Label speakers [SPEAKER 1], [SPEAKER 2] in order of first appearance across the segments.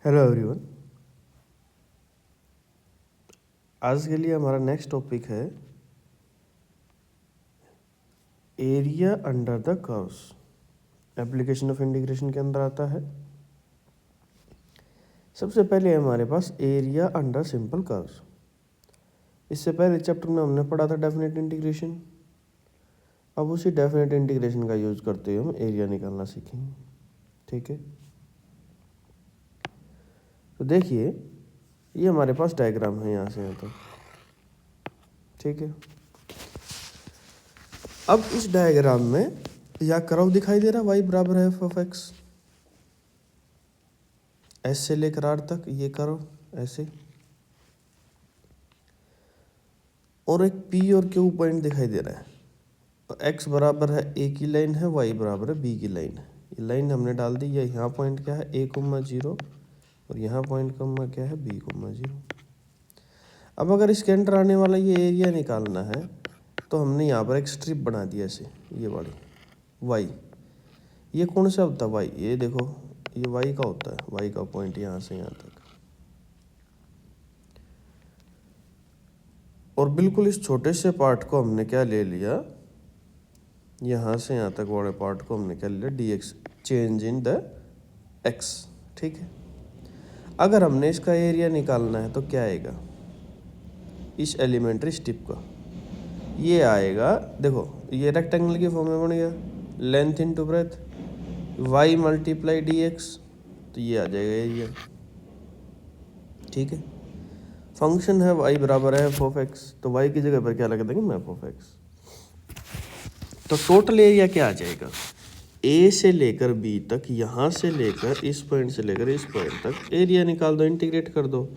[SPEAKER 1] Hello everyone. आज के लिए हमारा नेक्स्ट टॉपिक है area under the curves. Application of integration के अंदर आता है। सबसे पहले हमारे पास एरिया अंडर सिंपल कर्व्स। इससे पहले चैप्टर में हमने पढ़ा था डेफिनेट इंटीग्रेशन। अब उसी डेफिनेट इंटीग्रेशन का यूज करते हुए हम एरिया निकालना सीखेंगे। ठीक है, तो देखिए ये हमारे पास डायग्राम है यहाँ से यहाँ तक। ठीक है, अब इस डायग्राम में या कर्व दिखाई दे रहा y बराबर है एफ ऑफ एक्स। एस से लेकर आर तक ये कर्व ऐसे, और एक पी और क्यू पॉइंट दिखाई दे रहा है। एक्स बराबर है ए की लाइन है, वाई बराबर है बी की लाइन है। ये लाइन हमने डाल दी है। यहाँ पॉइंट क्या है, ए कोमा 0, और यहाँ पॉइंट कोमा क्या है, बी कोमा 0। अब अगर इसके अंदर आने वाला ये एरिया निकालना है तो हमने यहाँ पर एक स्ट्रिप बना दिया ऐसे, ये वाली वाई। ये कौन सा होता है वाई, ये देखो ये वाई का होता है। वाई का पॉइंट यहाँ से यहाँ तक, और बिल्कुल इस छोटे से पार्ट को हमने क्या ले लिया, यहाँ से यहाँ तक वाले पार्ट को हमने क्या लिया, D x, change in the x. ठीक है, अगर हमने इसका एरिया निकालना है तो क्या आएगा, इस एलिमेंट्री स्ट्रिप का ये आएगा। देखो ये रेक्टेंगल की फॉर्म में बन गया, length into breadth, y multiply d x, तो ये आ जाएगा एरिया। ठीक है, फंक्शन है y बराबर है एफ ऑफ एक्स, तो y की जगह पर क्या लगा देंगे, एफ ऑफ एक्स। तो टोटल एरिया क्या आ जाएगा, ए से लेकर बी तक, यहाँ से लेकर इस पॉइंट से लेकर इस पॉइंट तक एरिया निकाल दो, इंटीग्रेट कर दो।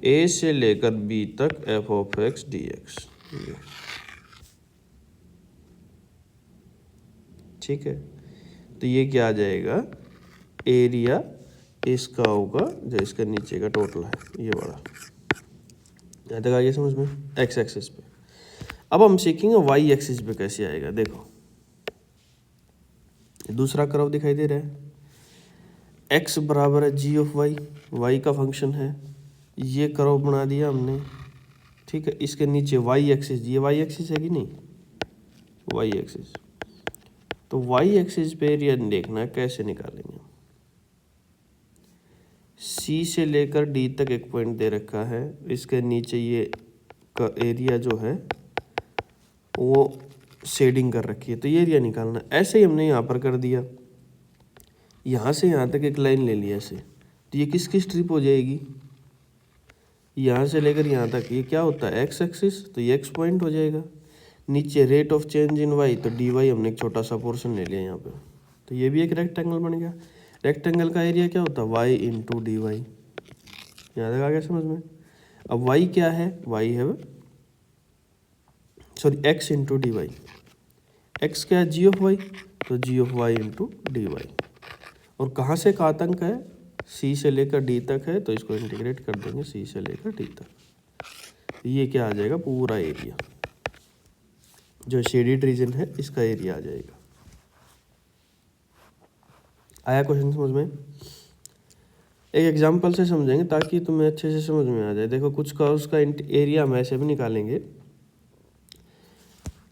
[SPEAKER 1] ए से लेकर बी तक F of x D x. ठीक है, तो ये क्या आ जाएगा, एरिया इसका होगा जो इसका नीचे का टोटल है, ये वाला। यहाँ तक आ गया समझ में, एक्स एक्सिस पे। अब हम सीखेंगे वाई एक्सिस पे कैसे आएगा। देखो दूसरा कर्व दिखाई दे रहा है, एक्स बराबर है जी ऑफ वाई, वाई का फंक्शन है। ये कर्व बना दिया हमने। ठीक है, इसके नीचे वाई एक्सिस, ये वाई एक्सिस है कि नहीं, वाई एक्सिस। तो वाई एक्सिस पे एरिया देखना है कैसे निकालेंगे। सी से लेकर डी तक एक पॉइंट दे रखा है, इसके नीचे ये का एरिया जो है वो शेडिंग कर रखी है, तो ये एरिया निकालना है। ऐसे ही हमने यहाँ पर कर दिया, यहाँ से यहाँ तक एक लाइन ले लिया ऐसे, तो ये किसकी स्ट्रिप हो जाएगी, यहाँ से लेकर यहाँ तक ये क्या होता है, एक्स एक्सिस, तो ये एक्स पॉइंट हो जाएगा। नीचे rate of change in y, तो डी वाई हमने एक छोटा सा पोर्शन ले लिया यहाँ पे, तो ये भी एक रेक्टेंगल बन गया। रेक्टेंगल का एरिया क्या होता है, वाई इंटू डी वाई। यहाँ तक आ गया समझ में। अब वाई क्या है, वाई है sorry X into D Y. X क्या है, जी ऑफ वाई, तो G of Y into D Y. और कहाँ से कहाँ तक है, सी से लेकर डी तक है, तो इसको इंटीग्रेट कर देंगे सी से लेकर डी तक। ये क्या आ जाएगा, पूरा एरिया जो शेडेड रीजन है इसका एरिया आ जाएगा। आया क्वेश्चन समझ में। एक एग्जांपल से समझेंगे ताकि तुम्हें अच्छे से समझ में आ जाए। देखो कुछ कर्व्स का एरिया हम ऐसे भी निकालेंगे,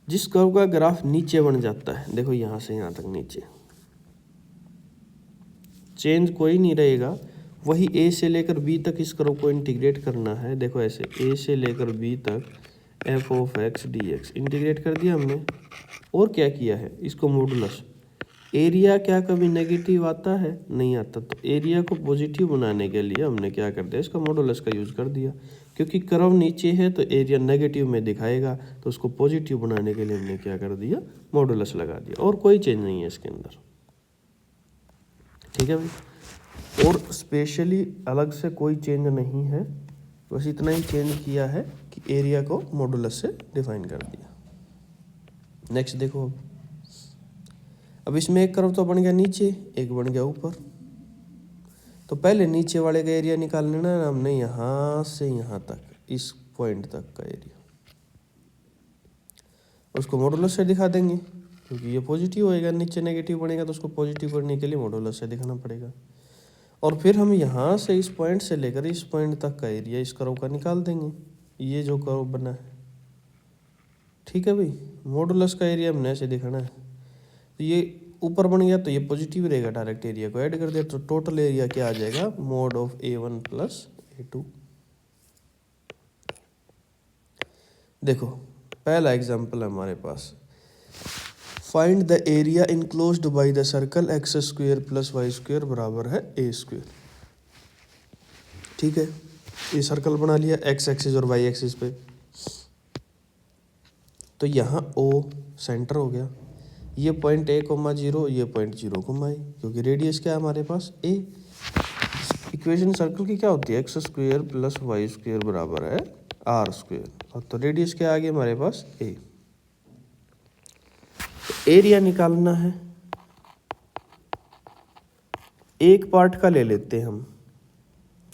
[SPEAKER 1] जिस कर्व का ग्राफ नीचे बन जाता है, देखो यहाँ से यहाँ तक नीचे चेंज कोई नहीं रहेगा, वही ए से लेकर बी तक इस कर्व को इंटीग्रेट करना है। देखो ऐसे ए से लेकर बी तक F of x D x integrate कर दिया हमने, और क्या किया है, इसको मॉडुलस। एरिया क्या कभी नेगेटिव आता है, नहीं आता, तो एरिया को पॉजिटिव बनाने के लिए हमने क्या कर दिया, इसका मॉडुलस का यूज कर दिया। क्योंकि कर्व नीचे है तो एरिया नेगेटिव में दिखाएगा, तो उसको पॉजिटिव बनाने के लिए हमने क्या कर दिया, मॉडुलस लगा दिया। और कोई चेंज नहीं है इसके अंदर। ठीक है भाई, और स्पेशली अलग से कोई चेंज नहीं है, बस इतना ही चेंज किया है कि एरिया को मॉडुलस से डिफाइन कर दिया। नेक्स्ट देखो, अब इसमें एक कर्व तो बन गया नीचे, एक बन गया ऊपर। तो पहले नीचे वाले का एरिया निकाल लेना है हमने, यहाँ से यहाँ तक इस पॉइंट तक का एरिया, उसको मॉडुलस से दिखा देंगे, क्योंकि ये पॉजिटिव होएगा, नीचे नेगेटिव बनेगा तो उसको पॉजिटिव करने के लिए मॉडुलस से दिखाना पड़ेगा। और फिर हम यहाँ से इस पॉइंट से लेकर इस पॉइंट तक का एरिया इस कर्व का निकाल देंगे, ये जो कर्व बना है। ठीक है भाई, मॉडुलस का एरिया हमने ऐसे दिखाना है। तो ये ऊपर बन गया तो ये पॉजिटिव रहेगा, डायरेक्ट एरिया को ऐड कर दिया तो टोटल एरिया क्या आ जाएगा, mode of A1 plus A2। देखो पहला एग्जांपल है हमारे पास, find the area enclosed by the circle X square plus Y square बराबर है ए स्क्वेयर। ठीक है, ये सर्कल बना लिया एक्स एक्सिस और वाई एक्सिस पे। तो यहाँ ओ सेंटर हो गया, ये पॉइंट A,0, ये पॉइंट 0, क्योंकि रेडियस क्या है हमारे पास ए। इक्वेशन सर्कल की क्या होती है, x square plus Y square बराबर है आर स्क्वेयर, और तो रेडियस क्या आ गया हमारे पास ए। एरिया निकालना है, एक पार्ट का ले लेते हैं हम।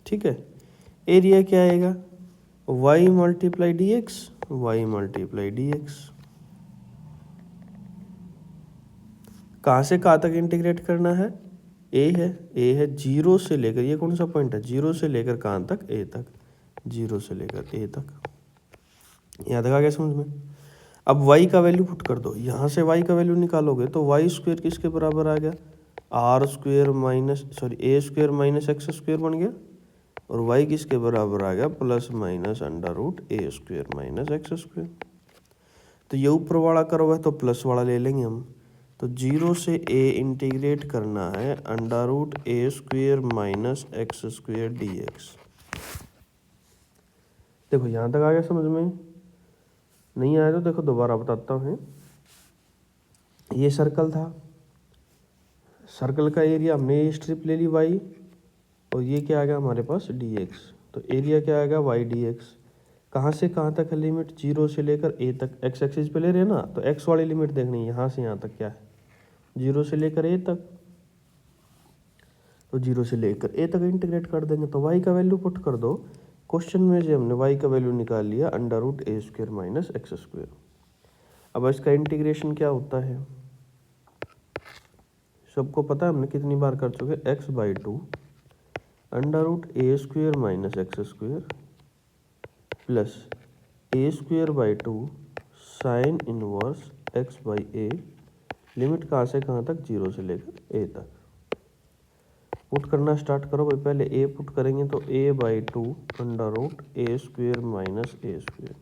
[SPEAKER 1] ठीक है, एरिया क्या आएगा, y multiply d x, y multiply d x. कहाँ से कहाँ तक इंटीग्रेट करना है, ए है 0 से लेकर, ये कौन सा पॉइंट है, 0 से लेकर कहाँ तक, ए तक, 0 से लेकर ए तक। यहाँ तक आ गया समझ में। अब y का वैल्यू पुट कर दो, यहाँ से y का वैल्यू निकालोगे तो वाई स्क्वेयर किसके बराबर आ गया, r square minus a square minus x square बन गया, और y किसके बराबर आ गया, प्लस माइनस अंडर रूट ए स्क्वेयर माइनस एक्स स्क्वेयर। तो ये ऊपर वाला कर्व है तो प्लस वाला ले लेंगे हम। तो 0 से a इंटीग्रेट करना है अंडर रूट ए square minus x square D X. देखो यहाँ तक आ गया समझ में, नहीं आया तो देखो दोबारा बताता हूँ। ये सर्कल था, सर्कल का एरिया हमने ये स्ट्रिप ले ली y, और ये क्या आ गया हमारे पास dx। तो एरिया क्या आएगा y dx। कहाँ से कहाँ तक है लिमिट, 0 से लेकर a तक, x एक्सिस पे ले रहे हैं ना, तो x वाली लिमिट देखनी है, यहाँ से यहाँ तक क्या है, 0 से लेकर a तक। तो 0 से लेकर a तक इंटीग्रेट कर देंगे, तो y का वैल्यू पुट कर दो। क्वेश्चन में जो हमने y का वैल्यू निकाल लिया अंडर रूट ए स्क्वेयर माइनस एक्स स्क्वेयर। अब इसका इंटीग्रेशन क्या होता है, सबको पता है, हमने कितनी बार कर चुके, x/2 under root A square minus x square plus A square by 2 sine inverse x by a. Limit कहाँ से कहाँ तक, 0 से लेकर ए तक। पुट करना स्टार्ट करो भाई, पहले ए पुट करेंगे तो a/2 under root A square minus a square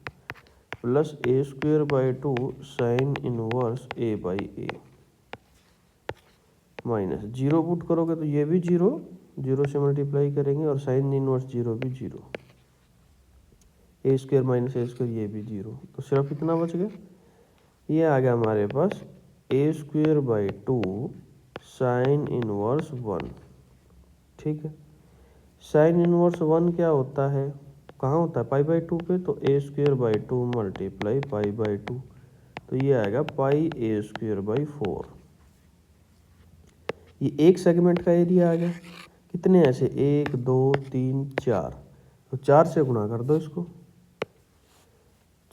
[SPEAKER 1] plus A square by 2 sine inverse a by A minus 0 put करोगे तो ये भी 0, 0 से मल्टीप्लाई करेंगे, और साइन इनवर्स 0 भी 0, ए स्क्वेयर माइनस ए स्क्वेयर ये भी 0। तो सिर्फ इतना बच गया, ये आ गया हमारे पास ए स्क्वेयर बाई 2 साइन इनवर्स 1। ठीक है, साइन इनवर्स 1 क्या होता है, कहाँ होता है, π/2 पे, तो ए स्क्वेयर बाई 2 मल्टीप्लाई π/2, तो ये आएगा पाई ए स्क्वेयर बाई 4। ये एक सेगमेंट का एरिया आ गया, कितने ऐसे, 1 2 3 4, तो 4 से गुणा कर दो इसको,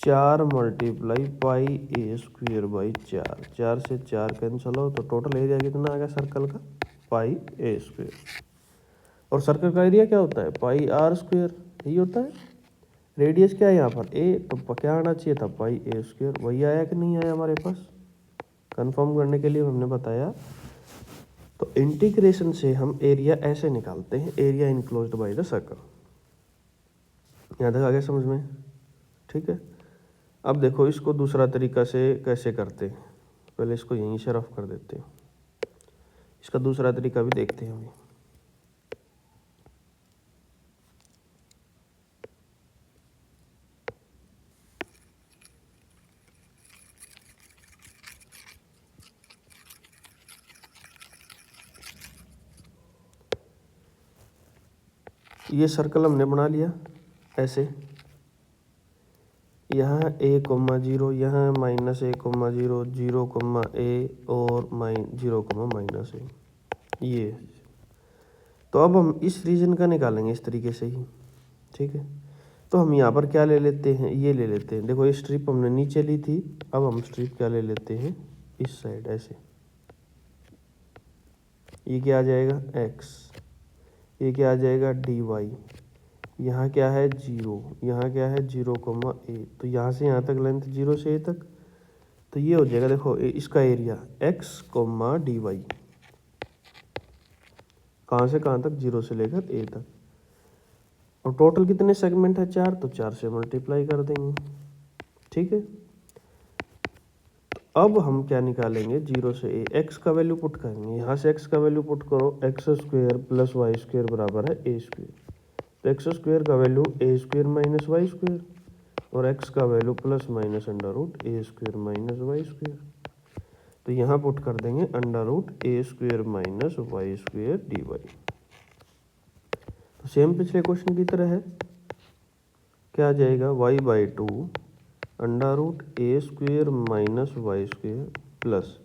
[SPEAKER 1] 4 multiply pi A square by 4, 4 से 4 कैंसिल हो, तो टोटल एरिया कितना आ गया सर्कल का, पाई ए स्क्वेयर। और सर्कल का एरिया क्या होता है, पाई आर स्क्वेयर, यही होता है। रेडियस क्या है यहाँ पर ए, तो क्या आना चाहिए था, पाई ए स्क्वेयर। वही आया कि नहीं आया हमारे पास, कंफर्म करने के लिए हमने बताया। तो इंटीग्रेशन से हम एरिया ऐसे निकालते हैं, area enclosed by the circle. यहाँ तक आ गया समझ में, ठीक है। अब देखो इसको दूसरा तरीका से कैसे करते हैं, पहले इसको यहीं से रफ कर देते हैं, इसका दूसरा तरीका भी देखते हैं अभी। ये सर्कल हमने बना लिया ऐसे, यहाँ a,0, यहाँ -a,0, 0, a और 0, -a, ये। तो अब हम इस रीजन का निकालेंगे इस तरीके से ही, ठीक है। तो हम यहाँ पर क्या ले लेते हैं, ये ले लेते हैं। देखो ये स्ट्रिप हमने नीचे ली थी, अब हम स्ट्रिप क्या ले लेते हैं, इस साइड ऐसे। ये क्या आ जाएगा x, ये क्या आ जाएगा डी वाई, यहाँ क्या है 0, यहाँ क्या है 0,a, तो यहाँ से यहाँ तक लेंथ 0 से a तक, तो ये हो जाएगा देखो इसका एरिया x, डी वाई, कहाँ से कहाँ तक 0 से लेकर a तक, और टोटल कितने सेगमेंट है 4, तो 4 से मल्टीप्लाई कर देंगे। ठीक है, अब हम क्या निकालेंगे 0 से a, x का वैल्यू पुट करेंगे, यहाँ से x का वैल्यू पुट करो, x square plus Y square बराबर है a स्क्वेयर, तो x स्क्वेयर का value a square minus Y square, और x का value plus minus under root a square minus Y square, तो यहाँ पुट कर देंगे under root a square minus Y square d y. तो same पिछले क्वेश्चन की तरह है, क्या आ जाएगा y/2 under root a square minus Y square प्लस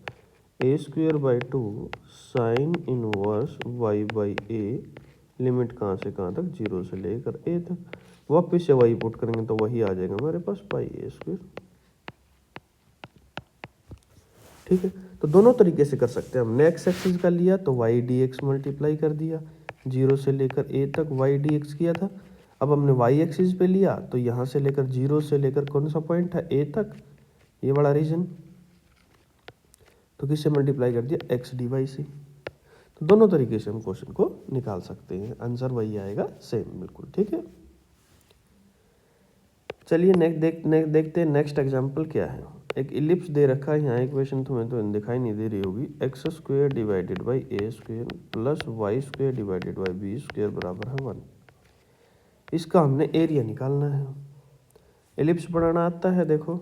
[SPEAKER 1] a square by 2 sine inverse y/a, limit कहाँ से कहाँ तक 0 से लेकर a तक, वापस से वही पुट करेंगे तो वही आ जाएगा हमारे पास पाई a स्क्वेयर। ठीक है, तो दोनों तरीके से कर सकते हैं, हमने x एक्सिस का लिया तो y dx मल्टीप्लाई कर दिया, 0 से लेकर a तक y dx किया था। अब हमने y एक्सिस पे लिया तो यहाँ से लेकर 0 से लेकर कौन सा पॉइंट है a तक, ये बड़ा रीजन, तो किससे मल्टीप्लाई कर दिया x dy से। तो दोनों तरीके से हम क्वेश्चन को निकाल सकते हैं, आंसर वही आएगा सेम बिल्कुल। ठीक है, चलिए देखते हैं नेक्स्ट एग्जाम्पल क्या है। एक इलिप्स दे रखा है, यहाँ इक्वेशन तुम्हें तो दिखाई नहीं दे रही होगी, x square divided by A square plus Y square divided by B square बराबर है 1। इसका हमने एरिया निकालना है। इलिप्स बनाना आता है, देखो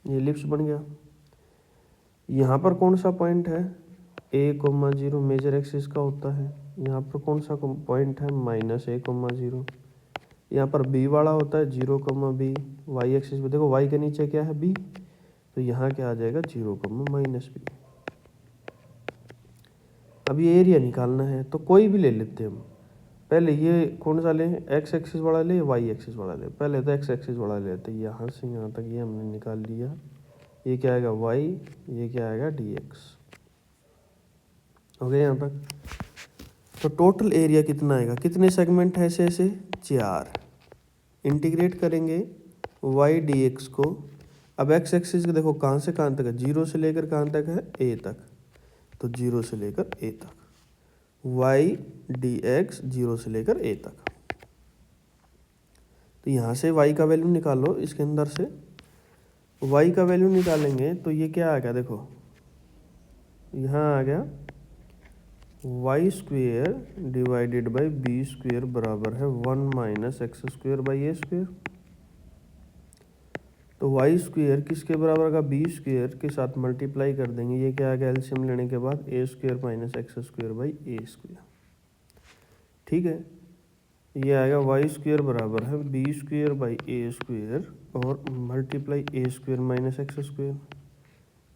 [SPEAKER 1] ये इलिप्स बन गया। यहाँ पर कौन सा पॉइंट है a,0 मेजर एक्सिस का होता है, यहाँ पर कौन सा पॉइंट है -a,0, यहाँ पर b वाला होता है 0, b, y एक्सिस पे देखो y के नीचे क्या है b, तो यहाँ क्या आ जाएगा 0, -b। अब ये एरिया निकालना है तो कोई भी ले लेते हैं हम, पहले ये कौन सा लें, x एक्सिस वाला ले y एक्सिस वाला ले, पहले तो x एक्सिस वाला लेते हैं, यहाँ से यहाँ तक ये हमने निकाल लिया, ये क्या आएगा y, ये क्या आएगा dx, हो गया यहाँ तक। तो टोटल एरिया कितना आएगा, कितने सेगमेंट है ऐसे 4, इंटीग्रेट करेंगे y dx को। अब x एक्सिस देखो कहाँ से कहाँ तक है, 0 से लेकर कहाँ तक है a तक, तो 0 से लेकर a तक, y dx 0 से लेकर a तक। तो यहाँ से y का वैल्यू निकालो, इसके अंदर से y का वैल्यू निकालेंगे तो ये क्या आ गया, देखो यहाँ आ गया y square divided by B square बराबर है 1 minus x square by A square. तो वाई स्क्वेयर किसके बराबर का बी स्क्वेयर के साथ मल्टीप्लाई कर देंगे, ये क्या आ गया एलसीएम लेने के बाद A square minus x square by A square. ठीक है, ये आएगा वाई स्क्वेयर बराबर है B square by A square और multiply A square minus x square.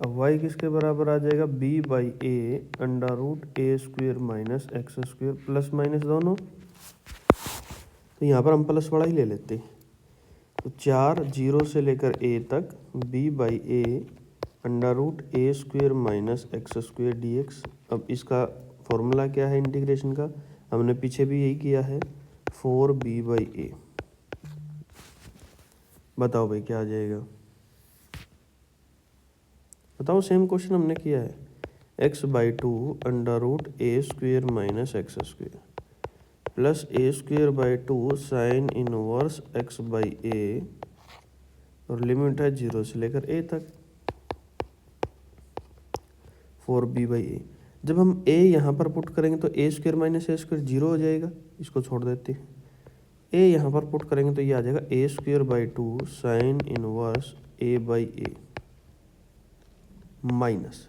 [SPEAKER 1] अब y किसके बराबर आ जाएगा b by A under root A square minus x square, plus minus दोनों, तो यहाँ पर हम प्लस वाला ही ले लेते हैं। तो 4 0 से लेकर a तक b by A under root A square minus x square D x. अब इसका फॉर्मूला क्या है इंटीग्रेशन का, हमने पीछे भी यही किया है, 4b बाई ए। बताओ भाई क्या आ जाएगा, बताओ, सेम क्वेश्चन हमने किया है, x/2 under root A square minus x square plus A square by 2 sine inverse x by A, और लिमिट है 0 से लेकर a तक, 4b बाई ए। जब हम a यहाँ पर पुट करेंगे तो ए स्क्वेयर माइनस ए स्क्वेयर 0 हो जाएगा, इसको छोड़ देते हैं। a यहाँ पर पुट करेंगे तो ये आ जाएगा A square by 2 sine inverse a by A minus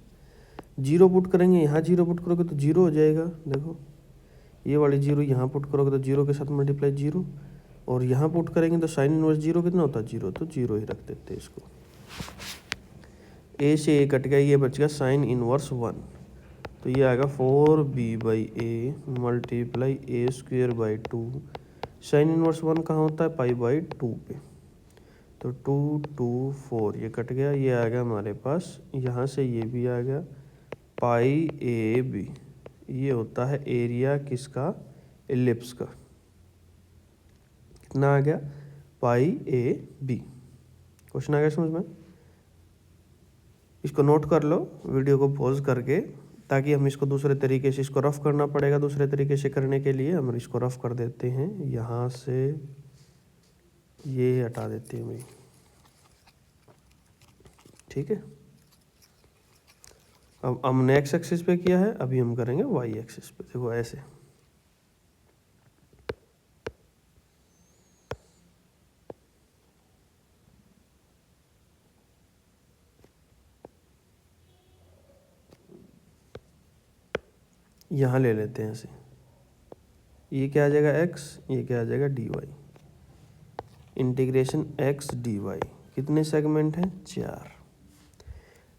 [SPEAKER 1] 0 put करेंगे, यहाँ 0 पुट करोगे तो 0 हो जाएगा, देखो ये वाली 0 यहाँ पुट करोगे तो 0 के साथ मल्टीप्लाई 0, और यहाँ पुट करेंगे तो साइन इनवर्स 0 कितना होता है 0, तो 0 ही रख देते हैं इसको। a से a कट गया, ये बच गया साइन इनवर्स 1, तो ये आएगा 4b by A multiply A square by 2, sine inverse 1 कहाँ होता है पाई बाई 2 पे, तो 2 2 4 ये कट गया, ये आ गया हमारे पास, यहाँ से ये भी आ गया पाई ए बी। ये होता है एरिया किसका, एलिप्स का। कितना आ गया, पाई ए बी। क्वेश्चन आ गया समझ में। इसको नोट कर लो वीडियो को पॉज करके, ताकि हम इसको दूसरे तरीके से, इसको रफ करना पड़ेगा दूसरे तरीके से करने के लिए हम इसको रफ कर देते हैं। यहाँ से ये हटा देते हैं भाई, ठीक है। अब हमने एक्स एक्सिस पे किया है, अभी हम करेंगे वाई एक्सिस पे। देखो ऐसे, यहाँ ले लेते हैं ऐसे, ये क्या आ जाएगा एक्स, ये क्या आ जाएगा d y. Integration x d y, कितने सेगमेंट हैं, 4।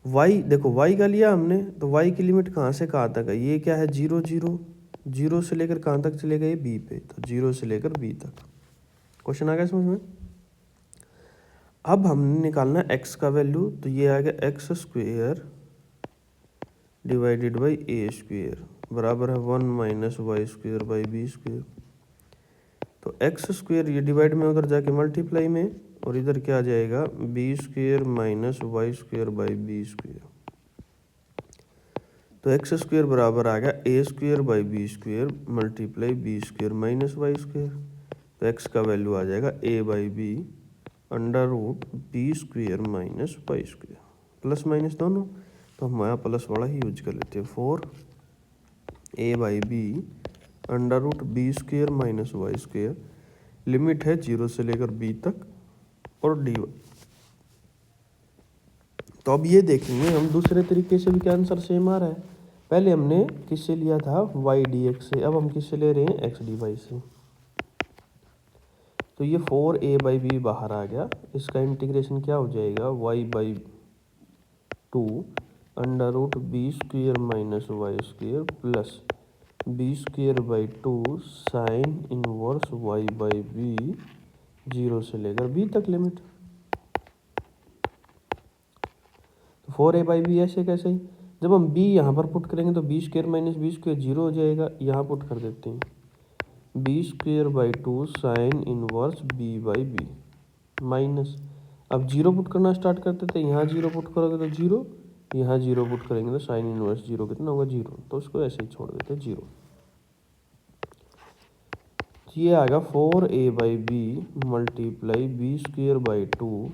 [SPEAKER 1] वाई देखो, वाई का लिया हमने, तो वाई की लिमिट कहाँ से कहाँ तक है, ये क्या है 0 0, 0 से लेकर कहाँ तक चलेगा, ये बी पे, तो 0 से लेकर बी तक। क्वेश्चन आ गया समझ में। अब हमने निकालना एक्स का वैल्यू, तो ये आ गया x square divided by A square बराबर है 1 minus Y square by B square. तो एक्स स्क्वेयर ये डिवाइड में उधर जाके मल्टीप्लाई में, और इधर क्या आ जाएगा B square minus Y square by B square. तो एक्स स्क्वेयर बराबर आ गया A square by B square multiply B square minus Y square. तो एक्स का वैल्यू आ जाएगा A by B under root B square minus Y square, plus minus दोनों, तो हम यहाँ प्लस वाला ही यूज कर लेते हैं। 4 A by B under root B square minus Y square, limit है 0 से लेकर बी तक, और डी वाई। तो अब ये देखेंगे हम दूसरे तरीके से भी क्या आंसर सेम आ रहा है। पहले हमने किससे लिया था, वाई डी एक्स से, अब हम किससे ले रहे हैं, एक्स डी वाई से। तो ये 4 ए बाई बी बाहर आ गया, इसका इंटीग्रेशन क्या हो जाएगा, y by 2 under root B square minus Y square plus b square by 2 sine inverse y by b 0 से लेकर बी तक लिमिट। तो 4 ए बाई बी ऐसे कैसे, जब हम बी यहाँ पर पुट करेंगे तो b square minus b square 0 हो जाएगा, यहाँ पुट कर देते हैं b square by 2 sine inverse B by b minus, अब 0 पुट करना स्टार्ट करते थे, यहाँ 0 पुट करोगे तो 0, यहाँ 0 पुट करेंगे तो साइन इनवर्स 0 कितना होगा 0, तो उसको ऐसे ही छोड़ देते 0। ये आएगा 4 A by B multiply B square by 2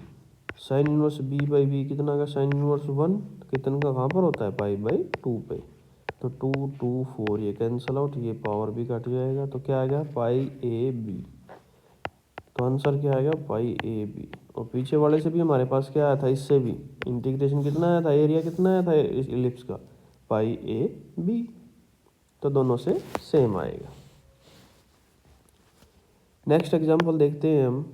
[SPEAKER 1] sine inverse B by B कितना का, साइन इनवर्स 1 कितना का कहाँ पर होता है, पाई बाई 2 पे। तो 2 2 4 ये कैंसिल आउट, ये पावर भी कट जाएगा, तो क्या आ गया पाई ए बी। तो आंसर क्या आएगा पाई ए बी। और पीछे वाले से भी हमारे पास क्या आया था, इससे भी इंटीग्रेशन कितना आया था, एरिया कितना आया था इस इलिप्स का, पाई ए बी। तो दोनों से सेम आएगा। नेक्स्ट एग्जांपल देखते हैं हम।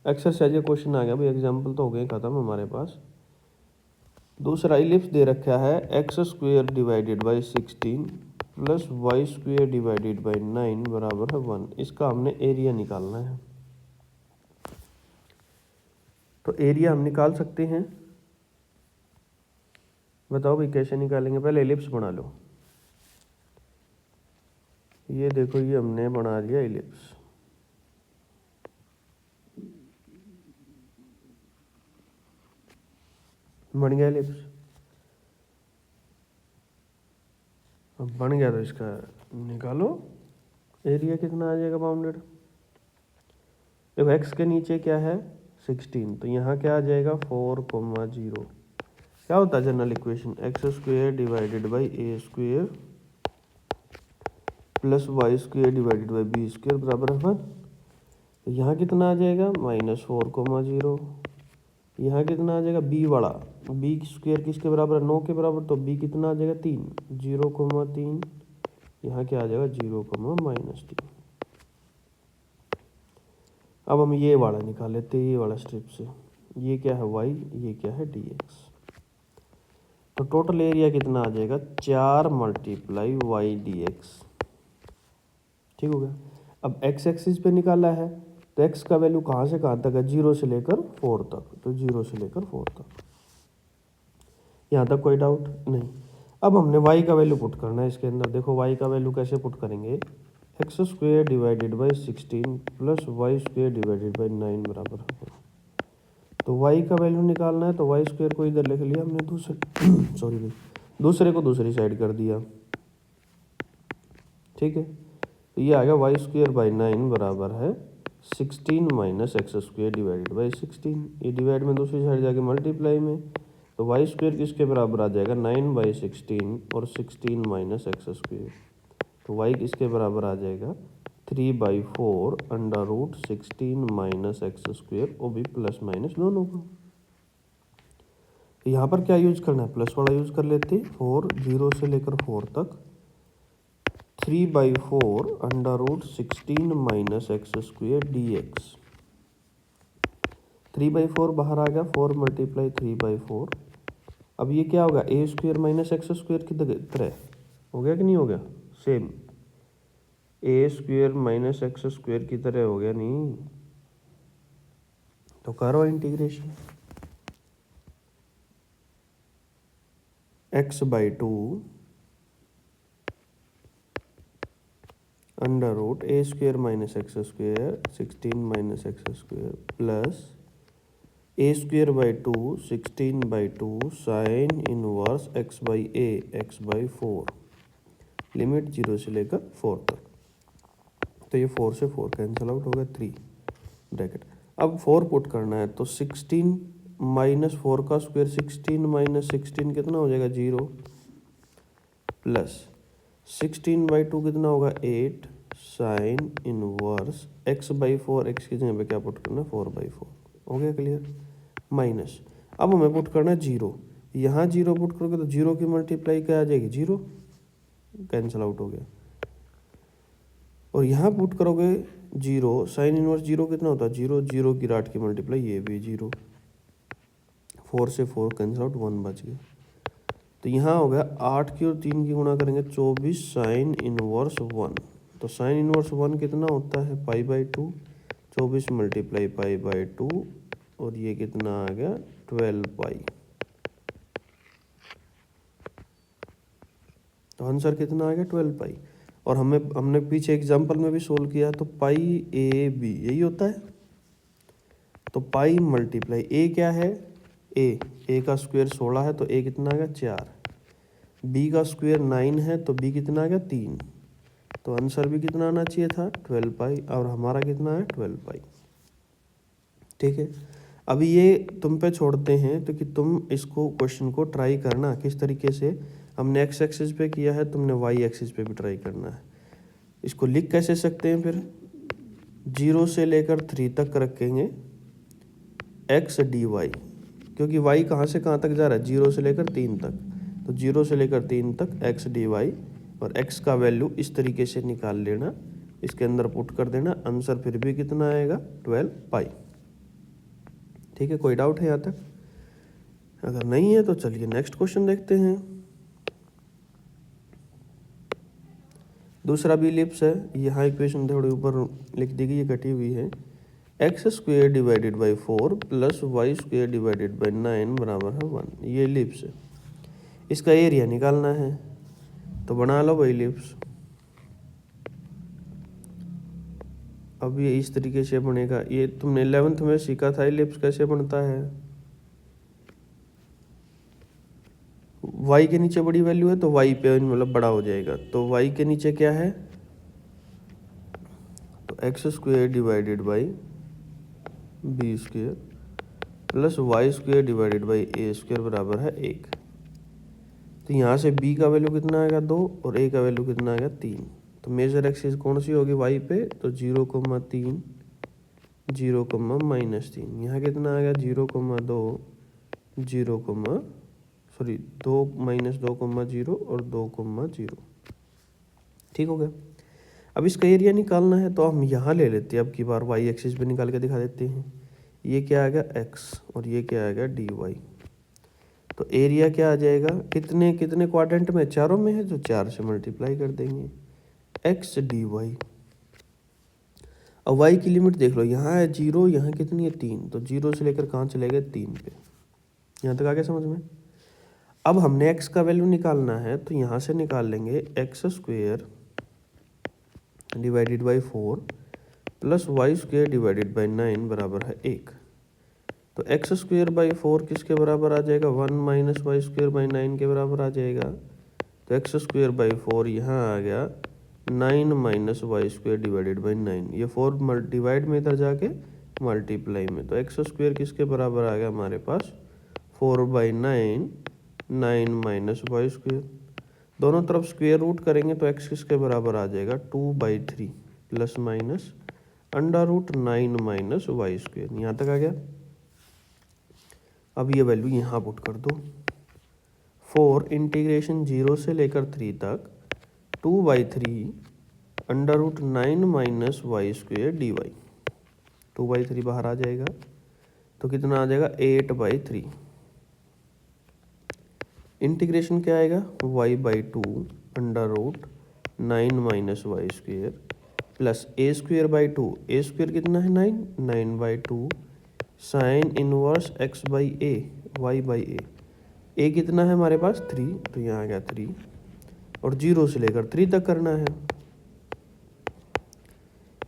[SPEAKER 1] एक्सरसाइज का क्वेश्चन आ गया भाई, एग्जांपल तो हो गए ख़त्म हमारे पास। दूसरा इलिप्स दे रखा है x square divided by 16 plus Y square divided by 9 बराबर है 1। इसका हमने एरिया निकालना है। तो एरिया हम निकाल सकते हैं, बताओ भाई कैसे निकालेंगे। पहले इलिप्स बना लो। ये देखो, ये हमने बना लिया इलिप्स। बन गया इलिप्स। अब बन गया तो इसका निकालो एरिया कितना आ जाएगा बाउंडेड। देखो एक्स के नीचे क्या है 16, तो यहाँ क्या आ जाएगा 4,0। क्या होता है general equation, x square divided by A square plus Y square divided by B square बराबर है 1। तो यहाँ कितना आ जाएगा -4,0। यहाँ कितना आ जाएगा बी वाला, बी स्क्वेयर किसके बराबर है 9 के बराबर, तो बी कितना आ जाएगा 3, 0,3। यहाँ क्या आ जाएगा 0,-3। अब हम ये वाला निकाल लेते हैं, ये वाला स्ट्रिप से। ये क्या है y, ये क्या है dx। तो टोटल एरिया कितना आ जाएगा 4 मल्टीप्लाई वाई डी एक्स। ठीक हो गया। अब x एक्सिस पे निकाला है, तो x का वैल्यू कहाँ से कहाँ तक है, 0 से लेकर 4 तक, तो 0 से लेकर 4 तक। यहाँ तक कोई डाउट नहीं। अब हमने y का वैल्यू पुट करना है इसके अंदर। देखो y का वैल्यू कैसे पुट करेंगे, x square divided by 16 plus Y square divided by 9 बराबर है। तो y का वैल्यू निकालना है, तो वाई स्क्वेयर को इधर लिख लिया हमने, दूसरे सॉरी भाई, दूसरे को दूसरी साइड कर दिया, ठीक है। तो ये आ गया वाई स्क्वेयर बाई 9 बराबर है 16 minus x square divided by 16। ये डिवाइड में दूसरी साइड जाके मल्टीप्लाई में, तो वाई स्क्वेयर किसके बराबर आ जाएगा, 9/16 और 16 माइनस एक्स स्क्वेयर। तो वाई किसके बराबर आ जाएगा, 3/4 under root 16 minus x square, वो भी प्लस माइनस दोनों को। तो यहाँ पर क्या यूज करना है, प्लस वाला यूज कर लेते हैं। 4 0 से लेकर 4 तक, 3/4 under root 16 minus x square DX। 3/4 बाहर आ गया, 4 मल्टीप्लाई 3/4। अब ये क्या होगा, a square minus x square की तरह हो गया कि नहीं हो गया, same a square minus x square की तरह हो गया नहीं। तो करो integration, x/2 under root A square minus x square 16 minus x square plus A square by 2 16/2 sine inverse x/a x/4, limit 0 से लेकर 4 तक। तो ये 4 से 4 कैंसिल आउट हो गया, 3 ब्रैकेट। अब 4 पुट करना है, तो 16 माइनस 4 का स्क्वायर 16 माइनस 16 कितना हो जाएगा, 0 प्लस 16/2 कितना होगा, 8 साइन इनवर्स x/4, x की जगह पे क्या पुट करना है, 4/4। हो गया क्लियर, माइनस। अब हमें पुट करना है 0, यहाँ 0 पुट करोगे तो 0 की मल्टीप्लाई क्या आ जाएगी, 0, कैंसिल आउट हो गया। और यहाँ पुट करोगे 0, साइन इनवर्स 0 कितना होता है, 0, 0 की राट की मल्टीप्लाई ये भी 0, 4 से 4 कैंसिल आउट, 1 बच गया। तो यहाँ हो गया 8 की और 3 की गुणा करेंगे 24 साइन इनवर्स 1। तो साइन इनवर्स 1 कितना होता है, π/2, 24 मल्टीप्लाई π/2 और ये कितना आ गया, 12π। तो आंसर कितना आ गया, 12π। और हमने पीछे एग्जाम्पल में भी सोल्व किया, तो π/AB यही होता है। तो पाई मल्टीप्लाई ए क्या है, ए का स्क्वायर 16 है, तो ए कितना आ गया, 4। बी का स्क्वायर 9 है, तो बी कितना आ गया, 3। तो आंसर भी कितना आना चाहिए था, 12π, और हमारा कितना है, 12π। ठीक है, अभी ये तुम पे छोड़ते हैं, तो कि तुम इसको क्वेश्चन को ट्राई करना किस तरीके से। हमने एक्स एक्सिस पे किया है, तुमने वाई एक्सिस पे भी ट्राई करना है। इसको लिख कैसे सकते हैं, फिर 0 से लेकर 3 तक रखेंगे एक्स dy, क्योंकि y कहाँ से कहाँ तक जा रहा है, 0 से लेकर 3 तक। तो 0 से लेकर 3 तक एक्स dy, और x का वैल्यू इस तरीके से निकाल लेना, इसके अंदर पुट कर देना, आंसर फिर भी कितना आएगा, 12π। ठीक है, कोई डाउट है यहाँ तक? अगर नहीं है तो चलिए नेक्स्ट क्वेश्चन देखते हैं। दूसरा भी इलिप्स है, यहाँ इक्वेशन थोड़ी ऊपर लिख दी गई, ये कटी हुई है। X square divided by 4 plus Y square divided by 9 बराबर है 1। ये इलिप्स है, इसका एरिया निकालना है, तो बना लो भाई इलिप्स। अब ये इस तरीके से बनेगा। ये तुमने 11th में सीखा था इलिप्स कैसे बनता है। y के नीचे बड़ी वैल्यू है तो y पे मतलब बड़ा हो जाएगा। तो y के नीचे क्या है, तो x square divided by B square plus Y square divided by A square बराबर है 1। तो यहाँ से b का वैल्यू कितना आएगा, 2, और a का वैल्यू कितना आएगा, 3। तो मेजर एक्सिस कौन सी होगी y पे, तो 0,3 0,-3। यहाँ कितना आ गया, 0,2 2 - 2,0 और 2,0। ठीक हो गया। अब इसका एरिया निकालना है, तो हम यहाँ ले लेते हैं, अब की बार वाई एक्सिस पे निकाल के दिखा देते हैं। ये क्या आ गया, x, और ये क्या आ गया, dy। तो एरिया क्या आ जाएगा, कितने कितने क्वाड्रेंट में, चारों में है, जो 4 से मल्टीप्लाई कर देंगे, x dy। अब y की लिमिट देख लो, यहाँ है 0, यहाँ कितनी है 3, तो 0 से लेकर कहाँ चले गए 3 पे। यहाँ तक आ गया समझ में। अब हमने x का वैल्यू निकालना है, तो यहाँ से निकाल लेंगे x² divided by 4 plus y² divided by 9 बराबर है 1। तो x² बाई 4 किसके बराबर आ जाएगा, 1 माइनस y² बाई 9 के बराबर आ जाएगा। तो x² बाई 4 यहाँ आ गया 9 माइनस y² डिवाइडेड बाई 9, ये 4 डिवाइड में इधर जाके मल्टीप्लाई में, तो x² किसके बराबर आ गया हमारे पास 4/9, 9 माइनस y²। दोनों तरफ स्क्वेयर रूट करेंगे तो x किसके बराबर आ जाएगा 2/3 प्लस माइनस √9 माइनस y²। यहाँ तक आ गया। अब ये वैल्यू यहाँ पुट कर दो। 4 इंटीग्रेशन 0 से लेकर 3 तक 2/3 √9 माइनस y² dy। 2/3 बाहर आ जाएगा तो कितना आ जाएगा 8/3। इंटीग्रेशन क्या आएगा y/2 √9 minus y² plus a²/2, a² कितना है 9, 9/2 sign inverse x/a y/a। a कितना है हमारे पास 3, तो यहाँ आ गया 3, और 0 से लेकर 3 तक करना है।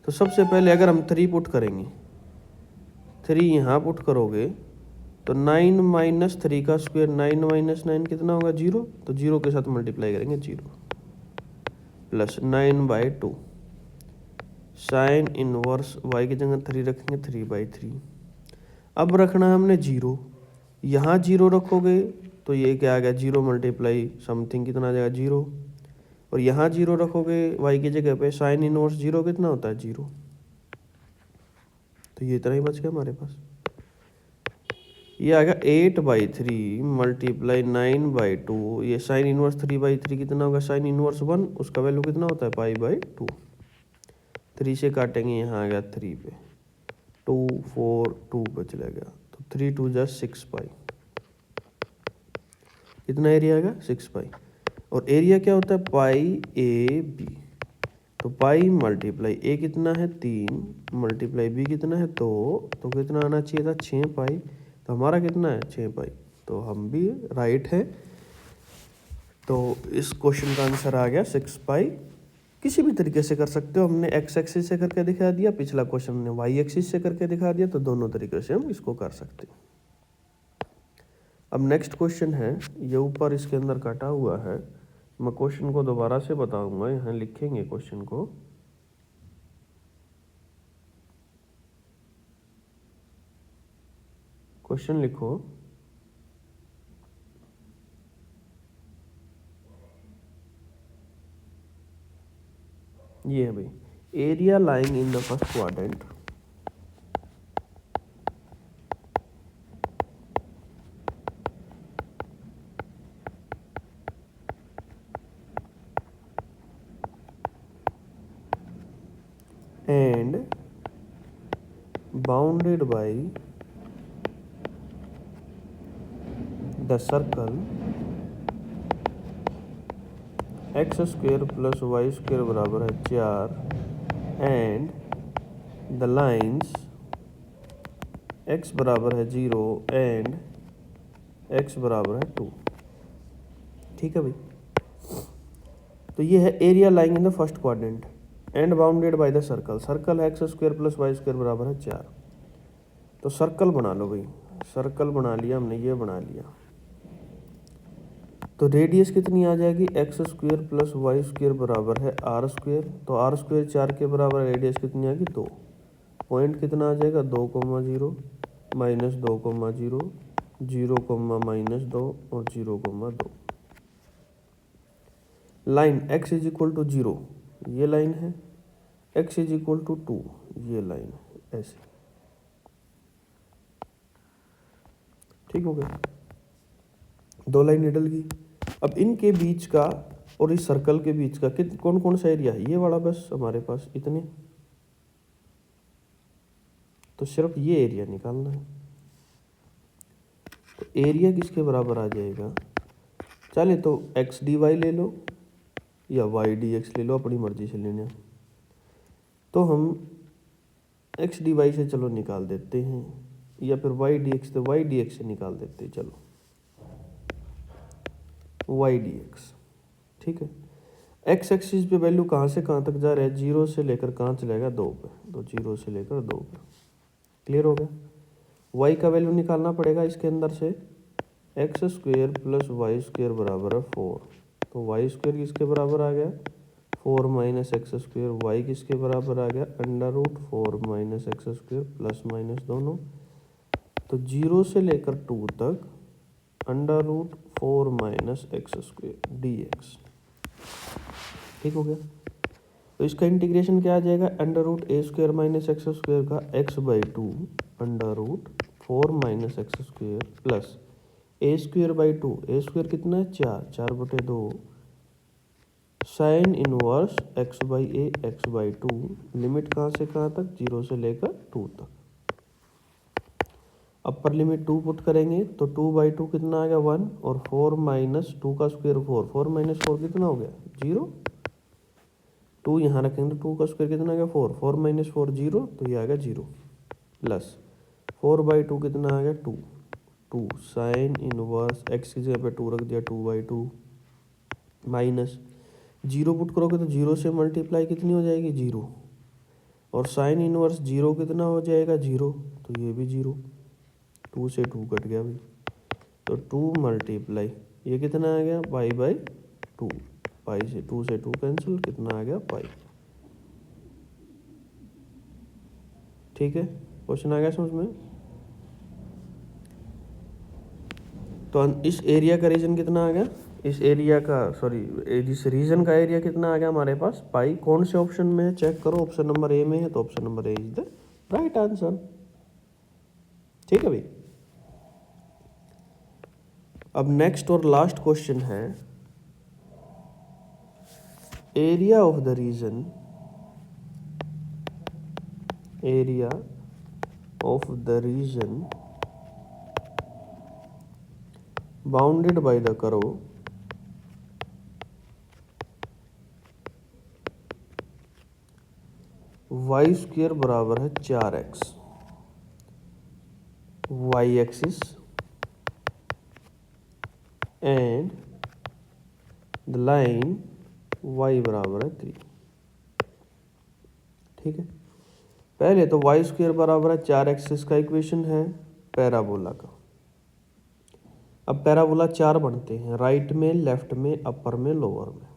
[SPEAKER 1] तो सबसे पहले अगर हम 3 पुट करेंगे, 3 यहाँ पुट करोगे तो 9 माइनस 3 का स्क्वायर, 9 माइनस 9 कितना होगा 0, तो 0 के साथ मल्टीप्लाई करेंगे 0 प्लस 9/2 साइन इनवर्स y की जगह 3 रखेंगे 3/3। अब रखना है हमने 0, यहाँ 0 रखोगे तो ये क्या आ गया 0 मल्टीप्लाई समथिंग कितना आ जाएगा 0, और यहाँ 0 रखोगे y की जगह पे साइन इनवर्स 0 कितना होता है 0, तो ये इतना ही बच गया हमारे पास। ये आ गया 8/3 मल्टीप्लाई 9/2, ये साइन इनवर्स 3/3 कितना होगा साइन इनवर्स 1, उसका वैल्यू कितना होता है π/2। 3 से काटेंगे यहाँ आ गया 3 पे, 2 4 2 पे चला गया, तो 3 2 जा 6π। कितना एरिया आएगा 6π, और एरिया क्या होता है π/AB। तो पाई मल्टीप्लाई a कितना है 3 मल्टीप्लाई b कितना है 2, तो कितना आना चाहिए था 6π, तो हमारा कितना है 6π, तो हम भी राइट है। तो इस क्वेश्चन का आंसर आ गया 6π। किसी भी तरीके से कर सकते हो, हमने x एक्सिस से करके दिखा दिया, पिछला क्वेश्चन हमने y एक्सिस से करके दिखा दिया, तो दोनों तरीके से हम इसको कर सकते हैं। अब नेक्स्ट क्वेश्चन है, ये ऊपर इसके अंदर काटा हुआ है, मैं क्वेश्चन को दोबारा से बताऊंगा, यहाँ लिखेंगे क्वेश्चन को। क्वेश्चन लिखो, ये है भाई, area lying in the first quadrant and bounded by the circle x² plus y² बराबर है 4 एंड द लाइन्स x बराबर है 0 एंड x बराबर है 2। ठीक है भाई, तो ये है area lying in the first quadrant and bounded by the circle, circle है x² प्लस y² बराबर है 4। तो सर्कल बना लो भाई, सर्कल बना लिया हमने, ये बना लिया, तो रेडियस कितनी आ जाएगी x² प्लस y² बराबर है r², तो r² 4 के बराबर, रेडियस कितनी आएगी 2, पॉइंट कितना आ जाएगा 2,0 माइनस 2,0 0, -2 और 0,2। Line x is equal to 0 ये लाइन है, x इज इक्वल टू 2 ये लाइन है, ऐसे। ठीक हो गया, दो लाइन निकल गई। अब इनके बीच का और इस सर्कल के बीच का कौन कौन सा एरिया है, ये वाला बस हमारे पास इतने, तो सिर्फ ये एरिया निकालना है। तो एरिया किसके बराबर आ जाएगा, चले तो x dy ले लो या y dx ले लो, अपनी मर्जी से लेना। तो हम एक्स डी वाई से चलो निकाल देते हैं, या फिर वाई डी एक्स तो वाई डी एक्स से निकाल देते हैं। चलो वाई डी एक्स, ठीक है। एक्स एक्सिस पे वैल्यू कहाँ से कहाँ तक जा रहा है, जीरो से लेकर कहाँ चलेगा, 2 पे, तो जीरो से लेकर 2 पे। क्लियर हो गया। वाई का वैल्यू निकालना पड़ेगा इसके अंदर से, x square plus Y square बराबर है 4, तो वाई स्क्वेयर किसके बराबर आ गया, 4 माइनस एक्स स्क्वेयर। वाई किसके बराबर आ गया, under root 4 minus x square, plus minus दोनों, तो जीरो से लेकर 2 तक under root 4 minus x square D x. ठीक हो गया। तो इसका इंटीग्रेशन क्या आ जाएगा, अंडर रूट ए स्क्वेयर माइनस एक्स स्क्वेयर का x by 2 under root 4 minus x square plus A square by 2, a square कितना है 4, 4/2 sine inverse x by a x by 2, limit कहाँ से कहाँ तक, 0 से लेकर 2 तक। अपर लिमिट 2 पुट करेंगे तो 2/2 कितना आ गया 1, और 4 माइनस 2 का स्क्वेयर 4, 4 माइनस 4 कितना हो गया 0, 2 यहाँ रखेंगे तो 2 का स्क्वायर कितना आ गया 4, 4 माइनस 4 0, तो ये आ गया 0, प्लस 4/2 कितना आ गया 2, 2 साइन इनवर्स एक्स की जगह पे 2 रख दिया 2/2, माइनस 0 पुट करोगे तो 0 से मल्टीप्लाई कितनी हो जाएगी 0, और साइन इनवर्स 0 कितना हो जाएगा 0, तो ये भी 0, 2 से 2 कट गया भाई, तो 2 मल्टीप्लाई ये कितना आ गया पाई/2, पाई से 2 से 2 कैंसिल, कितना आ गया पाई। ठीक है, क्वेश्चन आ गया समझ में। तो इस एरिया का रीजन कितना आ गया, इस एरिया का सॉरी इस रीजन का एरिया कितना आ गया हमारे पास पाई। कौन से ऑप्शन में है चेक करो, ऑप्शन नंबर ए में है, तो option number A is the right answer. ठीक है भाई। अब नेक्स्ट और लास्ट क्वेश्चन है, area of the region, area of the region bounded by the curve y square बराबर है 4x, y axis and the line y बराबर है 3। ठीक है, पहले तो वाई स्क्वेयर बराबर है 4x, इसका इक्वेशन है पैराबोला का। अब पैराबोला 4 बनते हैं, राइट में, लेफ्ट में, अपर में, लोअर में।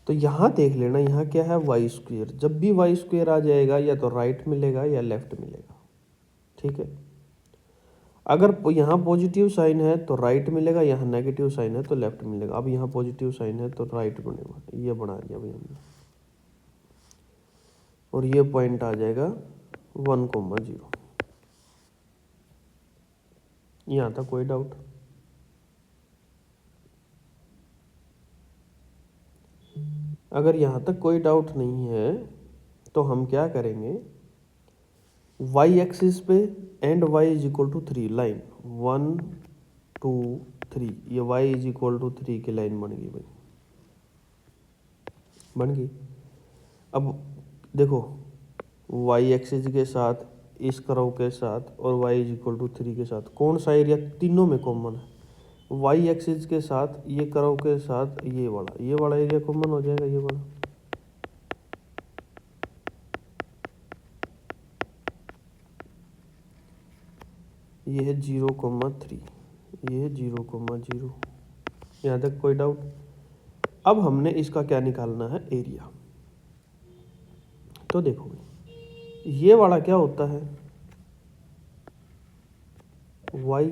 [SPEAKER 1] तो यहाँ देख लेना, यहाँ क्या है वाई स्क्वेयर, जब भी वाई स्क्वेयर आ जाएगा या तो राइट मिलेगा या लेफ्ट मिलेगा। ठीक है, अगर यहाँ पॉजिटिव साइन है तो राइट मिलेगा, यहाँ नेगेटिव साइन है तो लेफ्ट मिलेगा। अब यहाँ पॉजिटिव साइन है तो राइट बनेगा, ये बना दिया भाई हमने, और ये पॉइंट आ जाएगा 1,0। यहाँ तक कोई डाउट? अगर यहाँ तक कोई डाउट नहीं है तो हम क्या करेंगे, वाई एक्सिस पे and y is equal to 3 line 1 2 3, ये वाई इज इक्वल टू 3 की लाइन बन गई भाई, बन गई। अब देखो वाई एक्सिस के साथ, इस कर्व के साथ और वाई इज इक्वल टू 3 के साथ कौन सा एरिया तीनों में कॉमन है, वाई एक्सिस के साथ, ये कर्व के साथ ये वाला एरिया कॉमन हो जाएगा, ये वाला। ये है 0,3, ये है 0,0। यहाँ तक कोई डाउट? अब हमने इसका क्या निकालना है, एरिया। तो देखो ये वाला क्या होता है, y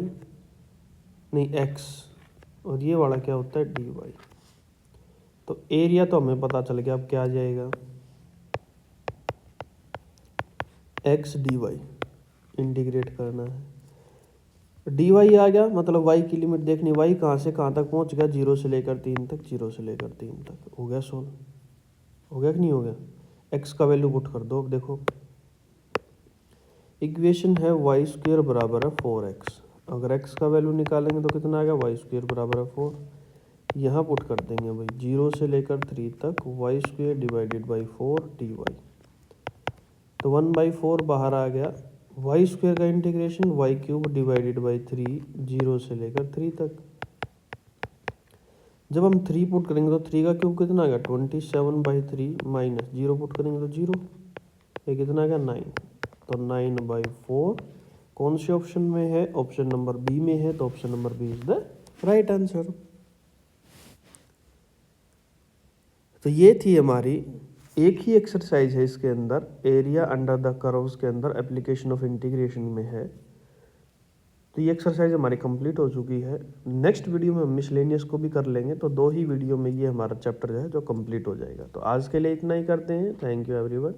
[SPEAKER 1] नहीं x, और ये वाला क्या होता है dy। तो एरिया तो हमें पता चल गया, अब क्या आ जाएगा x dy, इंटीग्रेट करना है। dy आ गया, मतलब y की लिमिट देखनी, y कहाँ से कहाँ तक पहुँच गया, 0 से लेकर 3 तक, 0 से लेकर 3 तक। हो गया सोल्व, हो गया कि नहीं हो गया? x का वैल्यू पुट कर दो। अब देखो इक्वेशन है वाई स्क्वेयर बराबर है 4x, अगर x का वैल्यू निकालेंगे तो कितना आ गया, वाई स्क्वेयर बराबर है 4, यहाँ पुट कर देंगे भाई 0 से लेकर 3 तक y square divided by 4 dy। तो 1/4 बाहर आ गया। वाई स्क्वायर का integration y cube divided by 3, 0 से लेकर 3 तक। जब हम 3 पुट करेंगे तो 3 का क्यूब कितना आ गया 27/3 माइनस 0 पुट करेंगे तो 0, ये कितना आ गया 9। तो 9/4 कौन से ऑप्शन में है, ऑप्शन नंबर बी में है, तो option number B is the right answer. तो ये थी हमारी एक ही एक्सरसाइज है इसके अंदर, एरिया अंडर द कर्व्स के अंदर एप्लीकेशन ऑफ इंटीग्रेशन में है। तो ये एक्सरसाइज हमारी कंप्लीट हो चुकी है। नेक्स्ट वीडियो में हम मिसलेनियस को भी कर लेंगे, तो 2 ही वीडियो में ये हमारा चैप्टर जो है जो कंप्लीट हो जाएगा। तो आज के लिए इतना ही करते हैं। Thank you everyone.